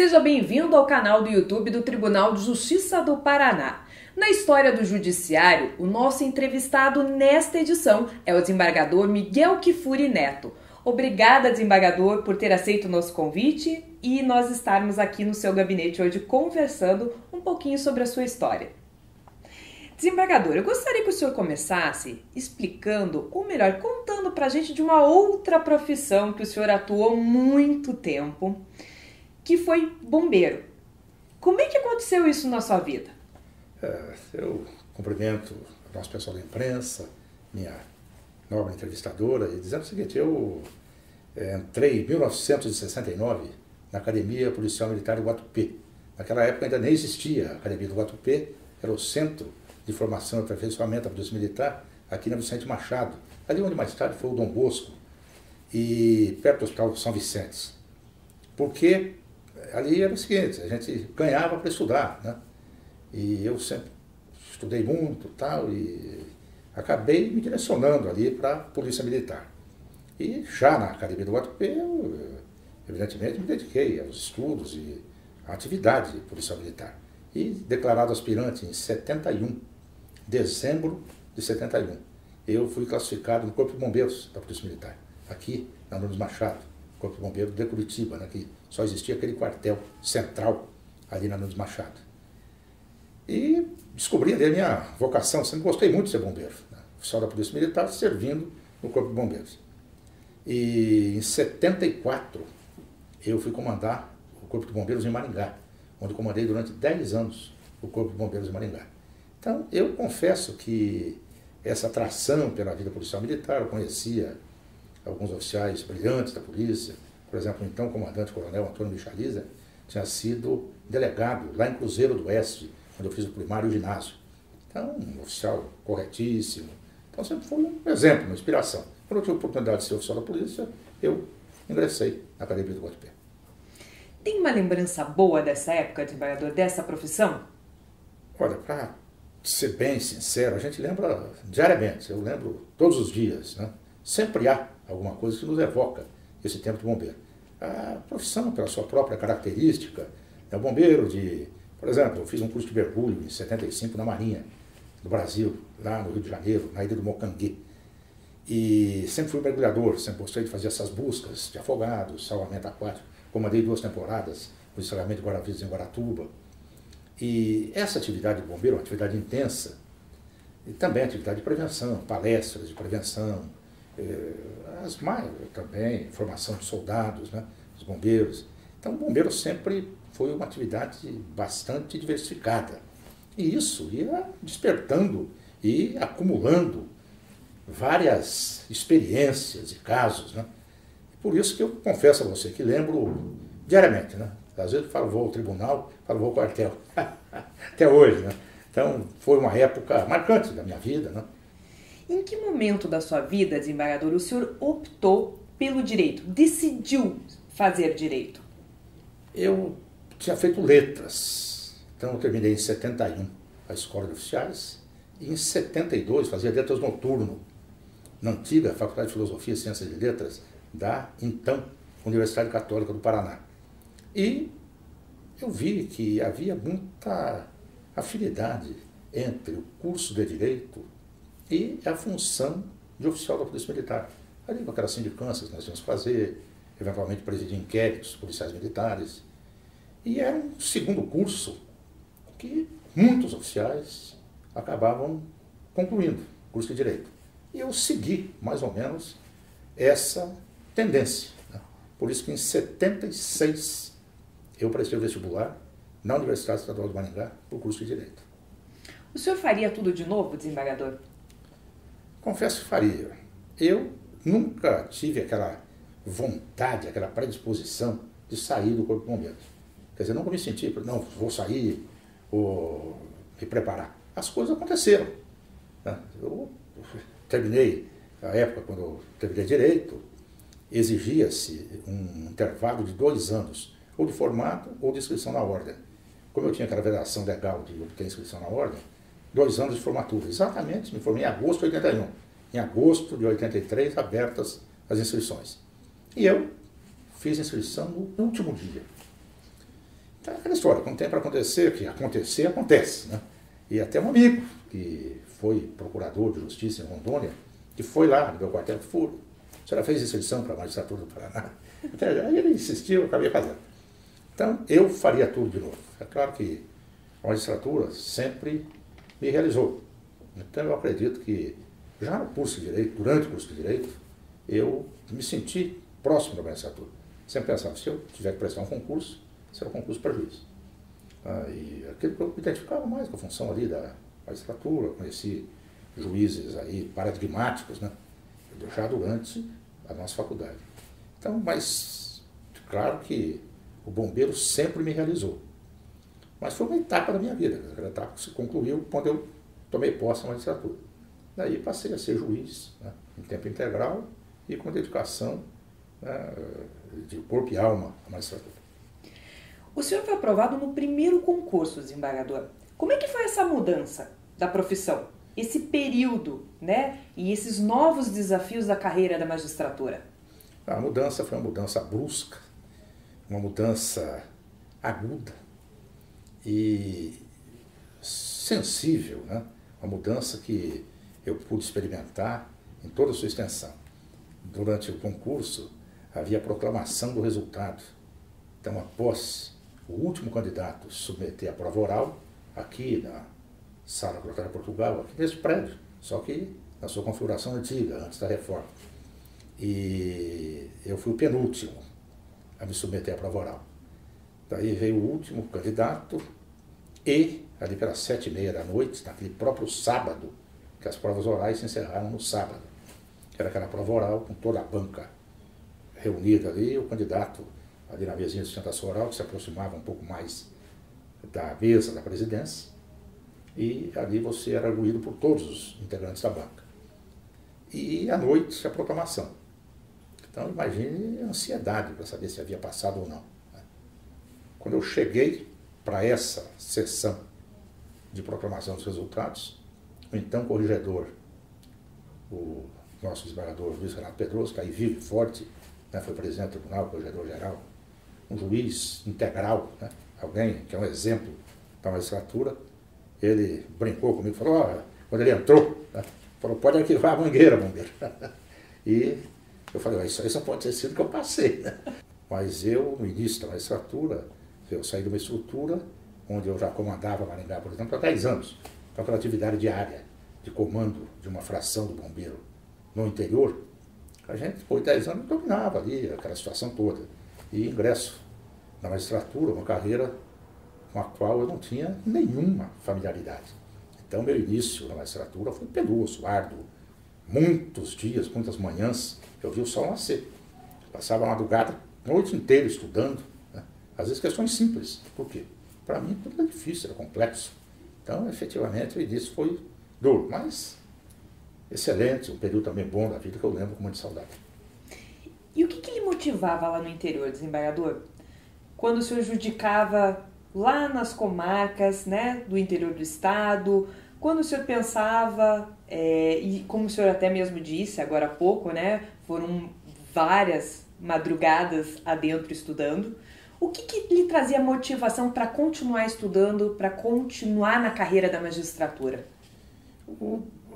Seja bem-vindo ao canal do YouTube do Tribunal de Justiça do Paraná. Na história do Judiciário, o nosso entrevistado nesta edição é o desembargador Miguel Kifuri Neto. Obrigada, desembargador, por ter aceito o nosso convite e nós estarmos aqui no seu gabinete hoje conversando um pouquinho sobre a sua história. Desembargador, eu gostaria que o senhor começasse explicando, ou melhor, contando pra gente de uma outra profissão que o senhor atuou muito tempo, que foi bombeiro. Como é que aconteceu isso na sua vida? Eu cumprimento o nosso pessoal da imprensa, minha nova entrevistadora, e dizendo o seguinte: eu entrei em 1969 na Academia Policial Militar do Guatupê. Naquela época ainda nem existia a Academia do Guatupê, era o Centro de Formação e Aperfeiçoamento da Polícia Militar, aqui na Vicente Machado, ali onde mais tarde foi o Dom Bosco, e perto do Hospital São Vicente. Porque ali era o seguinte, a gente ganhava para estudar, né? E eu sempre estudei muito e acabei me direcionando ali para a Polícia Militar. E já na Academia do Guatupê, eu evidentemente me dediquei aos estudos e à atividade policial militar. E declarado aspirante em 71, dezembro de 71, eu fui classificado no Corpo de Bombeiros da Polícia Militar, aqui na Nunes Machado, Corpo de Bombeiros de Curitiba, né, que só existia aquele quartel central ali na Nunes Machado. E descobri ali a minha vocação, sempre gostei muito de ser bombeiro, né, oficial da Polícia Militar, servindo no Corpo de Bombeiros. E em 74 eu fui comandar o Corpo de Bombeiros em Maringá, onde comandei durante 10 anos o Corpo de Bombeiros em Maringá. Então, eu confesso que essa atração pela vida policial militar, eu conhecia alguns oficiais brilhantes da polícia, por exemplo, o então comandante-coronel Antônio Michaliza, tinha sido delegado lá em Cruzeiro do Oeste, onde eu fiz o primário e o ginásio. Então, um oficial corretíssimo. Então, sempre foi um exemplo, uma inspiração. Quando eu tive a oportunidade de ser oficial da polícia, eu ingressei na Academia do Guatupê. Tem uma lembrança boa dessa época, desembargador, dessa profissão? Olha, para ser bem sincero, a gente lembra diariamente, eu lembro todos os dias, né? Sempre há alguma coisa que nos evoca esse tempo de bombeiro. A profissão, pela sua própria característica, é o bombeiro por exemplo, eu fiz um curso de mergulho em 75 na Marinha do Brasil, lá no Rio de Janeiro, na ilha do Mocanguê. E sempre fui mergulhador, sempre gostei de fazer essas buscas de afogados, salvamento aquático. Comandei 2 temporadas no instalamento de guarda-vidas em Guaratuba. E essa atividade de bombeiro é uma atividade intensa, e também atividade de prevenção, palestras de prevenção, também formação de soldados, né, os bombeiros. Então, o bombeiro sempre foi uma atividade bastante diversificada. E isso ia despertando e acumulando várias experiências e casos, né? Por isso que eu confesso a você que lembro diariamente, né? Às vezes eu falo, vou ao tribunal, falo, vou ao quartel. Até hoje, né? Então, foi uma época marcante da minha vida, né? Em que momento da sua vida, desembargador, o senhor optou pelo direito, decidiu fazer direito? Eu tinha feito letras, então eu terminei em 71 a escola de oficiais, e em 72 fazia letras noturno, na antiga Faculdade de Filosofia e Ciências de Letras, da então Universidade Católica do Paraná. E eu vi que havia muita afinidade entre o curso de Direito e a função de oficial da Polícia Militar. Ali com aquelas sindicâncias que nós tínhamos que fazer, eventualmente presidir inquéritos policiais militares. E era um segundo curso que muitos oficiais acabavam concluindo, curso de Direito. E eu segui, mais ou menos, essa tendência, né? Por isso que em 76 eu prestei o vestibular na Universidade Estadual de Maringá para o curso de Direito. O senhor faria tudo de novo, desembargador? Confesso que faria. Eu nunca tive aquela vontade, aquela predisposição de sair do Corpo de Bombeiros. Quer dizer, nunca me senti, não, vou sair ou me preparar. As coisas aconteceram, né? Eu terminei, na época, quando eu terminei Direito, exigia-se um intervalo de 2 anos, ou de formato ou de inscrição na ordem. Como eu tinha aquela vedação legal de obter inscrição na ordem, 2 anos de formatura. Exatamente, me formei em agosto de 81. Em agosto de 83, abertas as inscrições. E eu fiz inscrição no último dia. Então, é aquela história, quando tem para acontecer, que acontecer, acontece, né? E até um amigo, que foi procurador de justiça em Rondônia, que foi lá no meu quartel de furo. A senhora fez inscrição para a magistratura do Paraná. Até aí ele insistiu, eu acabei fazendo. Então, eu faria tudo de novo. É claro que a magistratura sempre me realizou. Então, eu acredito que, já no curso de Direito, durante o curso de Direito, eu me senti próximo da magistratura. Sempre pensava, se eu tiver que prestar um concurso, será um concurso para juiz. E aquilo que eu me identificava mais com a função ali da magistratura, conheci juízes aí paradigmáticos, né? Já durante a nossa faculdade. Então, mas, claro que o bombeiro sempre me realizou. Mas foi uma etapa da minha vida, aquela etapa que se concluiu quando eu tomei posse da magistratura. Daí passei a ser juiz, né, em tempo integral e com dedicação, né, de corpo e alma à magistratura. O senhor foi aprovado no primeiro concurso, desembargador. Como é que foi essa mudança da profissão? Esse período, né, e esses novos desafios da carreira da magistratura? A mudança foi uma mudança brusca, uma mudança aguda e sensível, né? Uma mudança que eu pude experimentar em toda a sua extensão. Durante o concurso, havia a proclamação do resultado. Então, após o último candidato submeter a prova oral, aqui na Sala Crotária Portugal, aqui nesse prédio, só que na sua configuração antiga, antes da reforma. E eu fui o penúltimo a me submeter à prova oral. Daí veio o último candidato e, ali pelas 7h30 da noite, naquele próprio sábado, que as provas orais se encerraram no sábado. Era aquela prova oral com toda a banca reunida ali, o candidato ali na mesinha de sustentação oral, que se aproximava um pouco mais da mesa da presidência, e ali você era arguído por todos os integrantes da banca. E à noite a proclamação. Então imagine a ansiedade para saber se havia passado ou não. Quando eu cheguei para essa sessão de proclamação dos resultados, o então corregedor, o nosso desembargador Luiz Renato Pedroso, que aí vive forte, né, foi presidente do tribunal, corregedor-geral, um juiz integral, né, alguém que é um exemplo da magistratura, ele brincou comigo, falou, quando ele entrou, né, falou, pode arquivar a mangueira, bombeiro. E eu falei, isso aí só pode ter sido que eu passei, né? Mas eu, no início da magistratura, eu saí de uma estrutura onde eu já comandava Maringá, por exemplo, há 10 anos, com aquela atividade diária de comando de uma fração do bombeiro no interior. A gente, depois de 10 anos, dominava ali aquela situação toda. E ingresso na magistratura, uma carreira com a qual eu não tinha nenhuma familiaridade. Então, meu início na magistratura foi penoso, árduo. Muitos dias, muitas manhãs, eu vi o sol nascer. Passava a madrugada, a noite inteira estudando, né? Às vezes questões simples. Por quê? Para mim tudo era difícil, era complexo. Então, efetivamente, o início foi duro, mas excelente, um período também bom da vida que eu lembro com muita saudade. E o que lhe motivava lá no interior, desembargador? Quando o senhor judicava lá nas comarcas, né, do interior do estado, quando o senhor pensava, e como o senhor até mesmo disse agora há pouco, né, foram várias madrugadas adentro estudando, o que lhe trazia motivação para continuar estudando, para continuar na carreira da magistratura?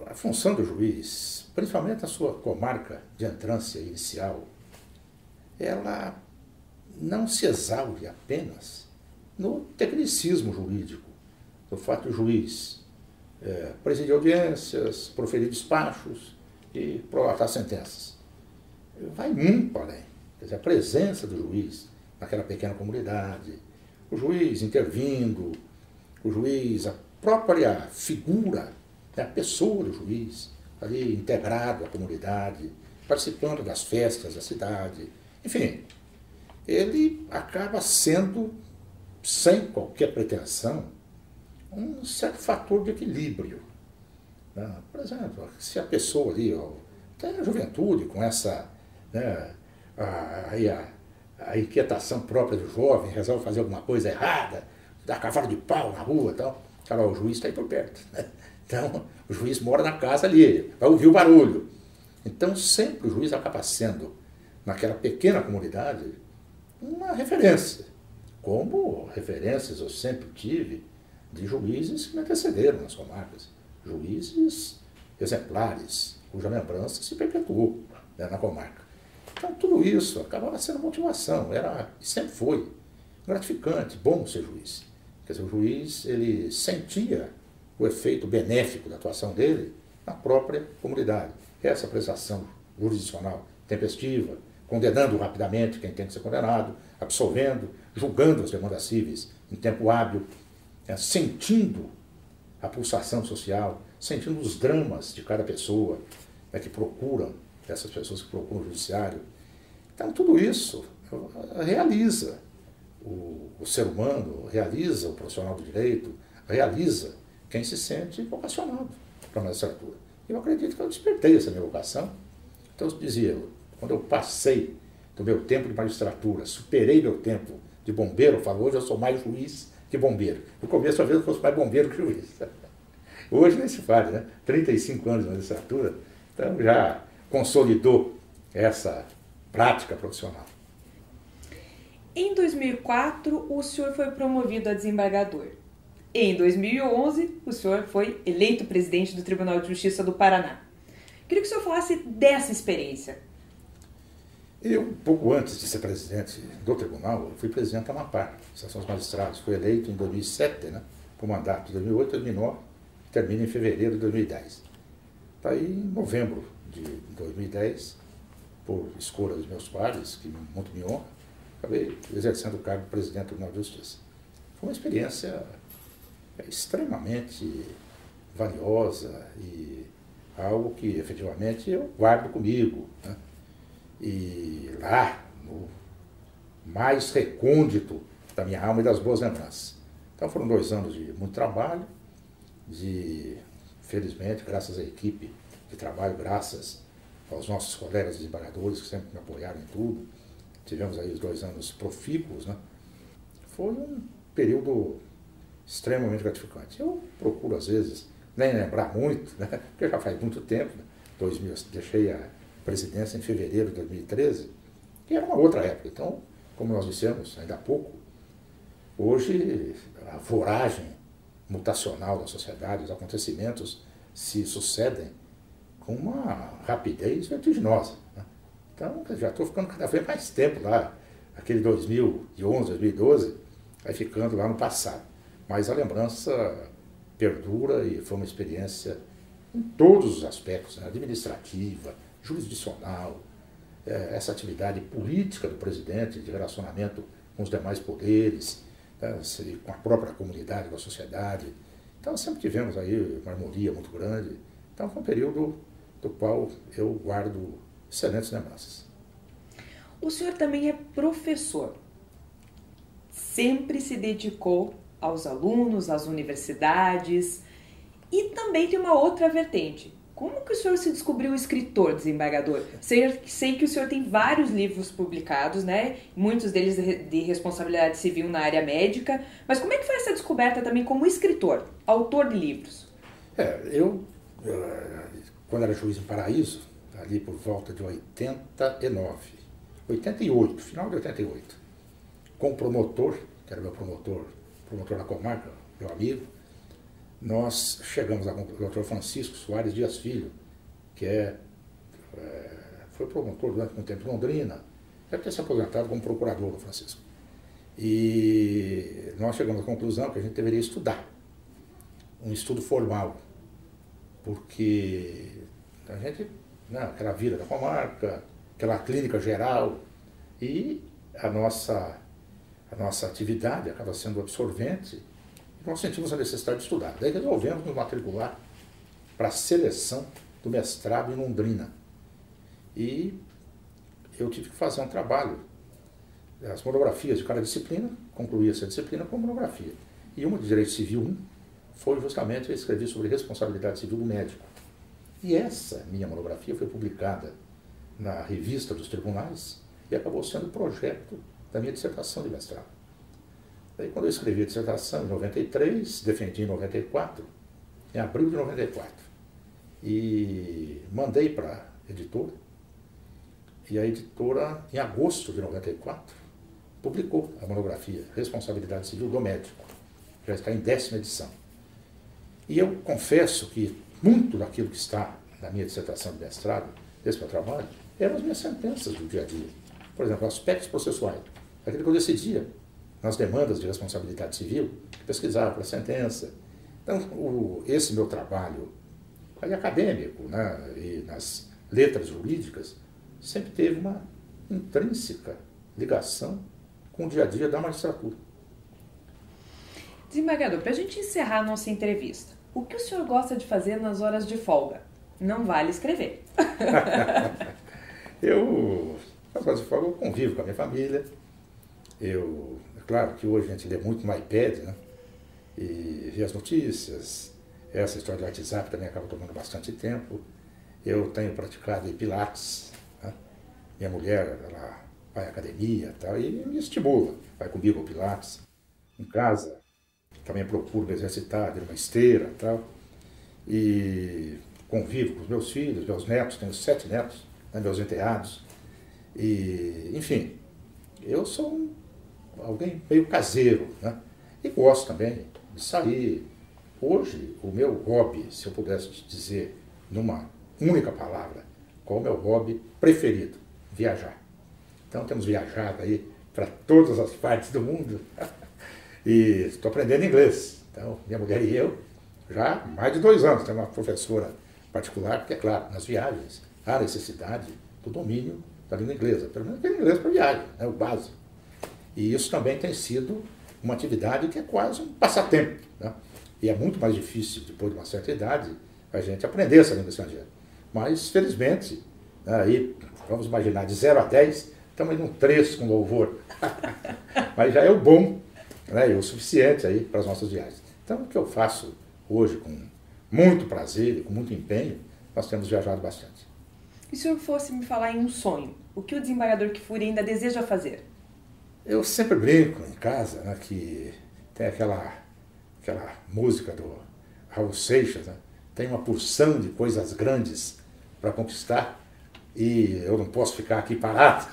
A função do juiz, principalmente a sua comarca de entrância inicial, ela não se exaure apenas no tecnicismo jurídico, no fato do juiz presidir audiências, proferir despachos e prolatar sentenças. Vai muito além. Quer dizer, a presença do juiz naquela pequena comunidade, o juiz intervindo, o juiz, a própria figura, a pessoa do juiz, ali integrado à comunidade, participando das festas da cidade, enfim, ele acaba sendo, sem qualquer pretensão, um certo fator de equilíbrio. Por exemplo, se a pessoa ali, até a juventude, com essa, né, a inquietação própria do jovem, resolve fazer alguma coisa errada, dar cavalo de pau na rua e tal, cara, o juiz está aí por perto, né? Então, o juiz mora na casa ali, vai ouvir o barulho. Então, sempre o juiz acaba sendo, naquela pequena comunidade, uma referência, como referências eu sempre tive de juízes que me antecederam nas comarcas, juízes exemplares, cuja lembrança se perpetuou, né, na comarca. Então, tudo isso acabava sendo motivação, era e sempre foi gratificante, bom ser juiz. Quer dizer, o juiz, ele sentia o efeito benéfico da atuação dele na própria comunidade. Essa prestação jurisdicional tempestiva, condenando rapidamente quem tem que ser condenado, absolvendo, julgando as demandas cíveis em tempo hábil, sentindo a pulsação social, sentindo os dramas de cada pessoa, né, que procuram, dessas pessoas que procuram o judiciário. Então, tudo isso realiza o ser humano, realiza o profissional do direito, realiza quem se sente vocacionado para a magistratura. Eu acredito que eu despertei essa minha vocação. Então, eu dizia, quando eu passei do meu tempo de magistratura, superei meu tempo de bombeiro, eu falo, hoje eu sou mais juiz que bombeiro. No começo, talvez eu fosse mais bombeiro que juiz. Hoje nem se fala, né? 35 anos de magistratura, então já consolidou essa prática profissional. Em 2004, o senhor foi promovido a desembargador. Em 2011, o senhor foi eleito presidente do Tribunal de Justiça do Paraná. Queria que o senhor falasse dessa experiência. Eu, pouco antes de ser presidente do tribunal, eu fui presidente da AMAPAR, Associação dos Magistrados. Fui eleito em 2007, né, por mandato de 2008 a 2009, termina em fevereiro de 2010. Daí, em novembro de 2010, por escolha dos meus pares, que muito me honra, acabei exercendo o cargo de presidente do Tribunal de Justiça. Foi uma experiência extremamente valiosa e algo que, efetivamente, eu guardo comigo, né? E lá, no mais recôndito da minha alma e das boas lembranças. Então foram 2 anos de muito trabalho, felizmente, graças à equipe de trabalho, graças aos nossos colegas desembargadores que sempre me apoiaram em tudo. Tivemos aí os 2 anos profícuos, né? Foi um período extremamente gratificante. Eu procuro, às vezes, nem lembrar muito, né? Porque já faz muito tempo, né? Deixei a presidência em fevereiro de 2013, que era uma outra época. Então, como nós dissemos ainda há pouco, hoje a voragem mutacional da sociedade, os acontecimentos se sucedem com uma rapidez vertiginosa, né? Então, já estou ficando cada vez mais tempo lá, aquele 2011, 2012, vai ficando lá no passado. Mas a lembrança perdura e foi uma experiência em todos os aspectos, né? Administrativa, jurisdicional, essa atividade política do presidente, de relacionamento com os demais poderes, né? Com a própria comunidade, com a sociedade. Então, sempre tivemos aí uma harmonia muito grande. Então, foi um período do qual eu guardo excelentes lembranças. O senhor também é professor. Sempre se dedicou aos alunos, às universidades, e também tem uma outra vertente. Como que o senhor se descobriu escritor, desembargador? Sei que o senhor tem vários livros publicados, né? Muitos deles de responsabilidade civil na área médica, mas como é que foi essa descoberta também como escritor, autor de livros? Eu quando era juiz em Paraíso, ali por volta de 88, final de 88, com o promotor, que era meu promotor da comarca, meu amigo, nós chegamos ao Dr. Francisco Soares Dias Filho, que foi promotor durante muito tempo em Londrina, deve ter se aposentado como procurador do Francisco. E nós chegamos à conclusão que a gente deveria estudar, um estudo formal, porque a gente, né, aquela vida da comarca, aquela clínica geral, e a nossa atividade acaba sendo absorvente, e nós sentimos a necessidade de estudar. Daí resolvemos nos matricular para a seleção do mestrado em Londrina. E eu tive que fazer um trabalho. As monografias de cada disciplina, concluí essa disciplina com monografia. E uma de Direito Civil 1 foi justamente, eu escrevi sobre responsabilidade civil do médico. E essa minha monografia foi publicada na Revista dos Tribunais e acabou sendo o projeto da minha dissertação de mestrado. Daí, quando eu escrevi a dissertação em 93, defendi em 94, em abril de 94, e mandei para a editora, e a editora, em agosto de 94, publicou a monografia Responsabilidade Civil do Médico. Já está em 10ª edição. E eu confesso que muito daquilo que está na minha dissertação de mestrado, desse meu trabalho, eram as minhas sentenças do dia a dia. Por exemplo, aspectos processuais. Aquilo que eu decidia nas demandas de responsabilidade civil, pesquisava para a sentença. Então, esse meu trabalho aí, acadêmico, né, e nas letras jurídicas, sempre teve uma intrínseca ligação com o dia a dia da magistratura. Desembargador, para a gente encerrar a nossa entrevista, o que o senhor gosta de fazer nas horas de folga? Não vale escrever. Nas horas de folga, eu convivo com a minha família. É claro que hoje a gente lê muito no iPad, né? E vê as notícias. Essa história do WhatsApp também acaba tomando bastante tempo. Eu tenho praticado Pilates, né? Minha mulher, ela vai à academia e tal, e me estimula. Vai comigo ao Pilates. Em casa, também procuro me exercitar, de uma esteira e tal. E convivo com os meus filhos, meus netos, tenho 7 netos, né, meus enteados. E, enfim, eu sou alguém meio caseiro, né? E gosto também de sair. Hoje, o meu hobby, se eu pudesse te dizer numa única palavra, qual é o meu hobby preferido? Viajar. Então, temos viajado aí para todas as partes do mundo. E estou aprendendo inglês. Então, minha mulher e eu, já há mais de 2 anos, temos uma professora particular, porque, é claro, nas viagens há necessidade do domínio da língua inglesa, pelo menos aquele inglês para viagem, né, o básico. E isso também tem sido uma atividade que é quase um passatempo, né? E é muito mais difícil, depois de uma certa idade, a gente aprender essa língua estrangeira. Mas, felizmente, aí, vamos imaginar, de 0 a 10, estamos em um 3 com louvor. Mas já é o bom, né, e o suficiente aí para as nossas viagens. Então, o que eu faço hoje com muito prazer e com muito empenho, nós temos viajado bastante. E se o senhor fosse me falar em um sonho, o que o desembargador Kfouri ainda deseja fazer? Eu sempre brinco em casa, né, que tem aquela música do Raul Seixas, né, tem uma porção de coisas grandes para conquistar e eu não posso ficar aqui parado.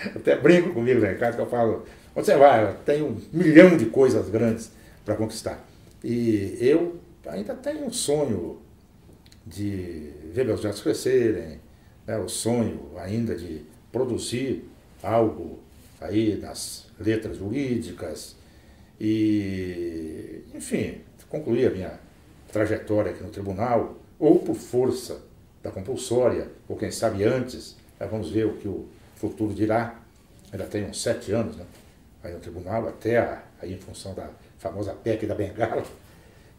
Eu até brinco comigo lá em casa, que eu falo, onde você vai? Eu tenho 1 milhão de coisas grandes para conquistar. E eu ainda tenho um sonho de ver meus netos crescerem, né, o sonho ainda de produzir algo aí nas letras jurídicas e, enfim, concluir a minha trajetória aqui no tribunal, ou por força da compulsória, ou quem sabe antes, vamos ver o que o futuro dirá. Ainda tenho uns 7 anos, né, aí no tribunal, até aí em função da famosa PEC da Bengala.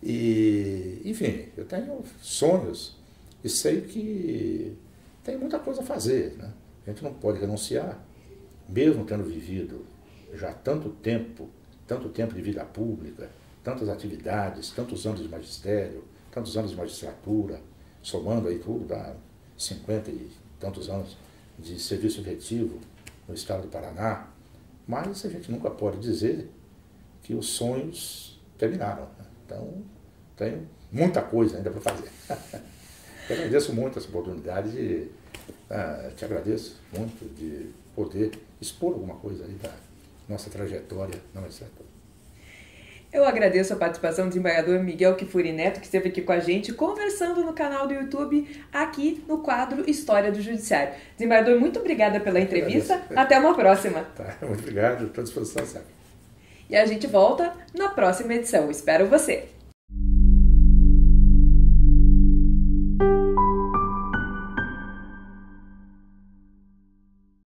E, enfim, eu tenho sonhos e sei que tem muita coisa a fazer, né? A gente não pode renunciar, mesmo tendo vivido já tanto tempo de vida pública, tantas atividades, tantos anos de magistério, tantos anos de magistratura, somando aí tudo, dá 50 e tantos anos de serviço efetivo no estado do Paraná, mas a gente nunca pode dizer que os sonhos terminaram, né? Então, tenho muita coisa ainda para fazer. Eu agradeço muito essa oportunidade te agradeço muito de poder expor alguma coisa aí da nossa trajetória na magistratura. Eu agradeço a participação do desembargador Miguel Kfouri Neto, que esteve aqui com a gente, conversando no canal do YouTube, aqui no quadro História do Judiciário. Desembargador, muito obrigada pela entrevista. Até uma próxima. Tá, muito obrigado, estou à disposição sempre. E a gente volta na próxima edição. Espero você!